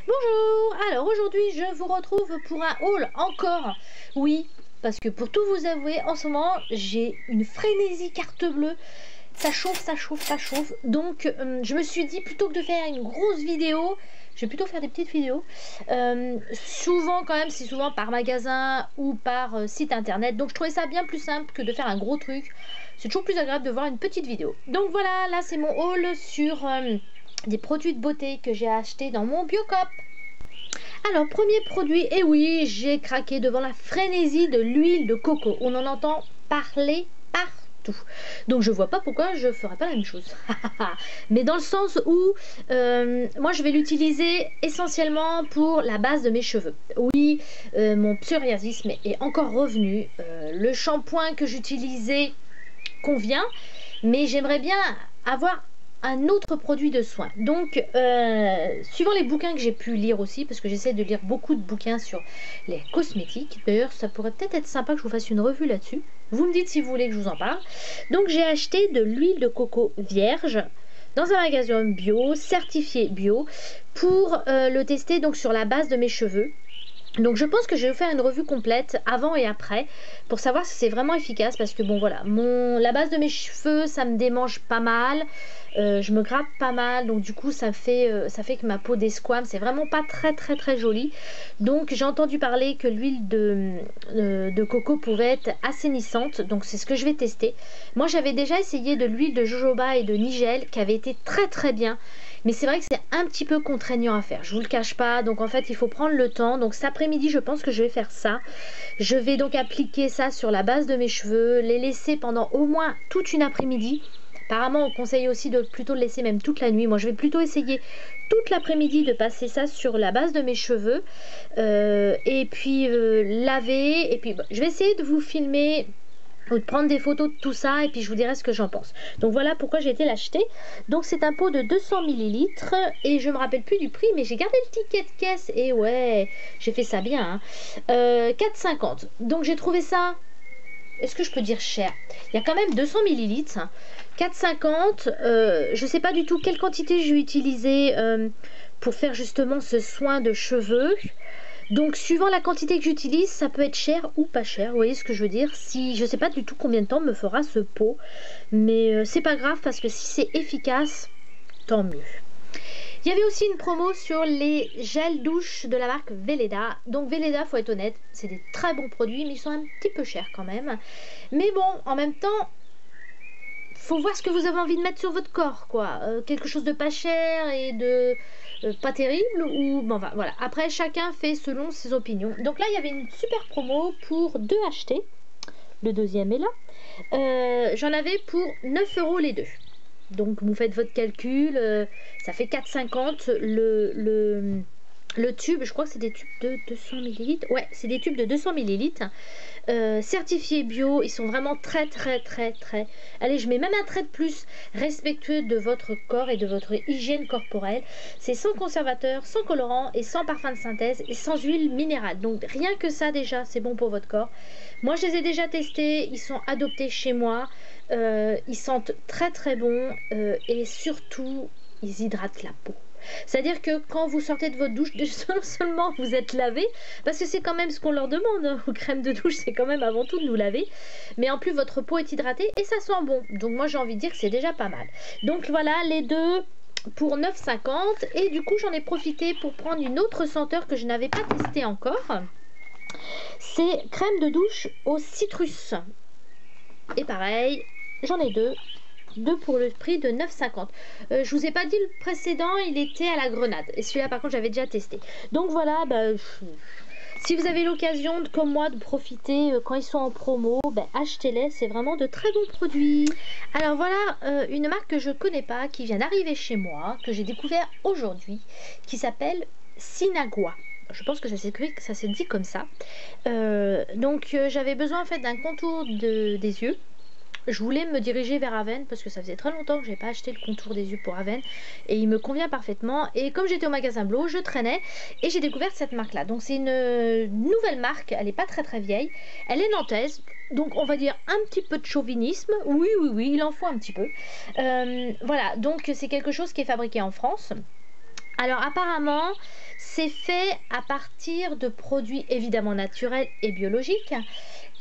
Bonjour, alors aujourd'hui je vous retrouve pour un haul encore, oui, parce que pour tout vous avouer, en ce moment j'ai une frénésie carte bleue, ça chauffe, ça chauffe, ça chauffe, donc je me suis dit plutôt que de faire une grosse vidéo, je vais plutôt faire des petites vidéos, souvent quand même, c'est souvent par magasin ou par site internet, donc je trouvais ça bien plus simple que de faire un gros truc, c'est toujours plus agréable de voir une petite vidéo. Donc voilà, là c'est mon haul sur des produits de beauté que j'ai acheté dans mon Biocop. Alors, premier produit, et oui, j'ai craqué devant la frénésie de l'huile de coco. On en entend parler partout. Donc, je vois pas pourquoi je ferais pas la même chose. Mais dans le sens où, moi, je vais l'utiliser essentiellement pour la base de mes cheveux. Oui, mon psoriasis est encore revenu. Le shampoing que j'utilisais convient, mais j'aimerais bien avoir un autre produit de soin. Donc, suivant les bouquins que j'ai pu lire aussi, parce que j'essaie de lire beaucoup de bouquins sur les cosmétiques. D'ailleurs, ça pourrait peut-être être sympa que je vous fasse une revue là-dessus. Vous me dites si vous voulez que je vous en parle. Donc, j'ai acheté de l'huile de coco vierge dans un magasin bio, certifié bio, pour le tester donc sur la base de mes cheveux. Donc je pense que je vais vous faire une revue complète avant et après pour savoir si c'est vraiment efficace, parce que bon voilà, la base de mes cheveux ça me démange pas mal, je me gratte pas mal, donc du coup ça fait que ma peau desquame, c'est vraiment pas très joli. Donc j'ai entendu parler que l'huile de coco pouvait être assainissante, donc c'est ce que je vais tester. Moi j'avais déjà essayé de l'huile de jojoba et de nigel qui avait été très bien. Mais c'est vrai que c'est un petit peu contraignant à faire, je vous le cache pas, donc en fait il faut prendre le temps. Donc cet après-midi je pense que je vais faire ça. Je vais donc appliquer ça sur la base de mes cheveux, les laisser pendant au moins toute une après-midi. Apparemment on conseille aussi de plutôt le laisser même toute la nuit. Moi je vais plutôt essayer toute l'après-midi de passer ça sur la base de mes cheveux, et puis laver, et puis je vais essayer de vous filmer ou de prendre des photos de tout ça, et puis je vous dirai ce que j'en pense. Donc voilà pourquoi j'ai été l'acheter. Donc c'est un pot de 200 ml et je me rappelle plus du prix, mais j'ai gardé le ticket de caisse et ouais, j'ai fait ça bien, hein. 4,50. Donc j'ai trouvé ça, est-ce que je peux dire cher? Il y a quand même 200 ml, hein. 4,50. Je sais pas du tout quelle quantité j'ai utilisé pour faire justement ce soin de cheveux. Donc suivant la quantité que j'utilise, ça peut être cher ou pas cher, vous voyez ce que je veux dire. Si je sais pas du tout combien de temps me fera ce pot, mais c'est pas grave, parce que si c'est efficace, tant mieux. Il y avait aussi une promo sur les gels douche de la marque Weleda. Donc Weleda, faut être honnête, c'est des très bons produits, mais ils sont un petit peu chers quand même. Mais bon, en même temps, faut voir ce que vous avez envie de mettre sur votre corps, quoi. Quelque chose de pas cher et de pas terrible, ou bon, enfin, voilà. Après, chacun fait selon ses opinions. Donc là, il y avait une super promo pour 2 achetés. Le deuxième est là. J'en avais pour 9 € les deux. Donc vous faites votre calcul, ça fait 4,50 le tube. Je crois que c'est des tubes de 200 ml. Ouais, c'est des tubes de 200 ml. Certifiés bio, ils sont vraiment très, allez, je mets même un trait de plus, respectueux de votre corps et de votre hygiène corporelle. C'est sans conservateur, sans colorant et sans parfum de synthèse et sans huile minérale. Donc rien que ça déjà, c'est bon pour votre corps. Moi je les ai déjà testés, ils sont adoptés chez moi, ils sentent très bon, et surtout ils hydratent la peau. C'est-à-dire que quand vous sortez de votre douche, non seulement vous êtes lavé, parce que c'est quand même ce qu'on leur demande, hein, aux crèmes de douche, c'est quand même avant tout de nous laver, mais en plus votre peau est hydratée et ça sent bon. Donc moi j'ai envie de dire que c'est déjà pas mal. Donc voilà, les deux pour 9,50, et du coup j'en ai profité pour prendre une autre senteur que je n'avais pas testée encore. C'est crème de douche au citrus. Et pareil, j'en ai deux pour le prix de 9,50. Je vous ai pas dit, le précédent il était à la grenade, et celui-là par contre j'avais déjà testé. Donc voilà, si vous avez l'occasion comme moi de profiter quand ils sont en promo, achetez-les, c'est vraiment de très bons produits. Alors voilà, une marque que je connais pas, qui vient d'arriver chez moi, que j'ai découvert aujourd'hui, qui s'appelle Sinagua. Je pense que ça s'est dit comme ça. Donc j'avais besoin en fait d'un contour des yeux. Je voulais me diriger vers Aven parce que ça faisait très longtemps que je n'ai pas acheté le contour des yeux pour Aven, et il me convient parfaitement. Et comme j'étais au magasin Blo, je traînais et j'ai découvert cette marque là. Donc c'est une nouvelle marque, elle n'est pas très vieille, elle est nantaise, donc on va dire un petit peu de chauvinisme, oui il en faut un petit peu. Voilà, donc c'est quelque chose qui est fabriqué en France. Alors apparemment, c'est fait à partir de produits évidemment naturels et biologiques.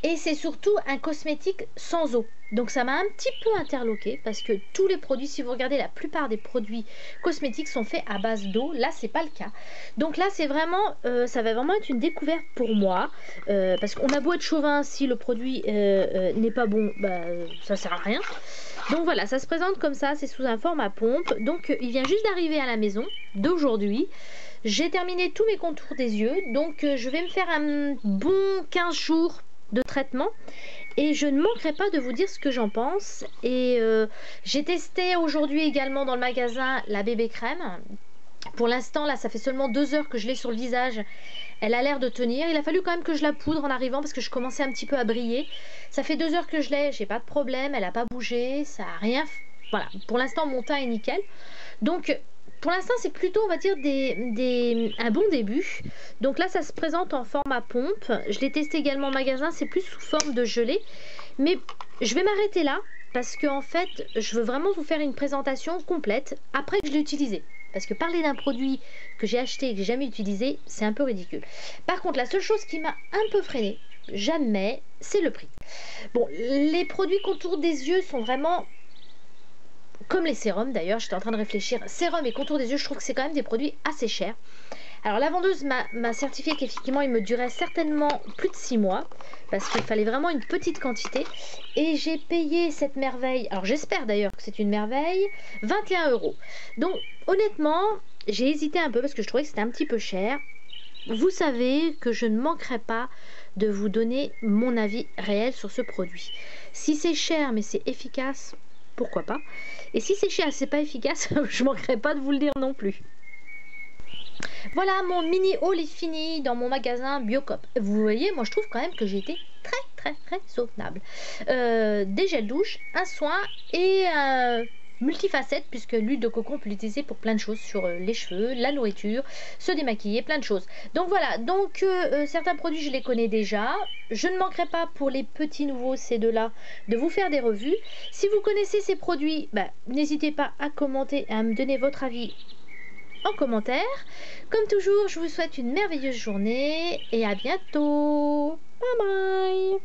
Et c'est surtout un cosmétique sans eau. Donc ça m'a un petit peu interloqué parce que tous les produits, si vous regardez, la plupart des produits cosmétiques sont faits à base d'eau. Là, c'est pas le cas. Donc là, c'est vraiment, ça va vraiment être une découverte pour moi parce qu'on a beau être chauvin, si le produit n'est pas bon, bah, ça sert à rien. Donc voilà, ça se présente comme ça, c'est sous un format pompe. Donc il vient juste d'arriver à la maison d'aujourd'hui. J'ai terminé tous mes contours des yeux, donc je vais me faire un bon 15 jours de traitement et je ne manquerai pas de vous dire ce que j'en pense. Et j'ai testé aujourd'hui également dans le magasin la bébé crème. Pour l'instant là ça fait seulement 2 heures que je l'ai sur le visage, elle a l'air de tenir. Il a fallu quand même que je la poudre en arrivant parce que je commençais un petit peu à briller. Ça fait 2 heures que je l'ai, j'ai pas de problème, elle a pas bougé, ça a rien, voilà, pour l'instant mon teint est nickel. Donc pour l'instant c'est plutôt, on va dire, un bon début. Donc là ça se présente en format pompe. Je l'ai testé également en magasin, c'est plus sous forme de gelée. Mais je vais m'arrêter là parce que en fait je veux vraiment vous faire une présentation complète après que je l'ai utilisé. Parce que parler d'un produit que j'ai acheté et que j'ai jamais utilisé, c'est un peu ridicule. Par contre, la seule chose qui m'a un peu freinée, jamais, c'est le prix. Bon, les produits contour des yeux sont vraiment comme les sérums d'ailleurs, j'étais en train de réfléchir. Sérum et contour des yeux, je trouve que c'est quand même des produits assez chers. Alors la vendeuse m'a certifié qu'effectivement il me durait certainement plus de 6 mois. Parce qu'il fallait vraiment une petite quantité. Et j'ai payé cette merveille, alors j'espère d'ailleurs que c'est une merveille, 21 €. Donc honnêtement, j'ai hésité un peu parce que je trouvais que c'était un petit peu cher. Vous savez que je ne manquerai pas de vous donner mon avis réel sur ce produit. Si c'est cher mais c'est efficace, pourquoi pas. Et si c'est cher et c'est pas efficace, je manquerai pas de vous le dire non plus. Voilà, mon mini haul est fini dans mon magasin Biocop. Vous voyez, moi je trouve quand même que j'ai été très soutenable. Des gels douche, un soin et multifacette, puisque l'huile de coco on peut l'utiliser pour plein de choses, sur les cheveux, la nourriture, se démaquiller, plein de choses. Donc voilà, donc certains produits je les connais déjà. Je ne manquerai pas pour les petits nouveaux, ces deux-là, de vous faire des revues. Si vous connaissez ces produits, bah, n'hésitez pas à commenter et à me donner votre avis en commentaire. Comme toujours, je vous souhaite une merveilleuse journée et à bientôt. Bye bye.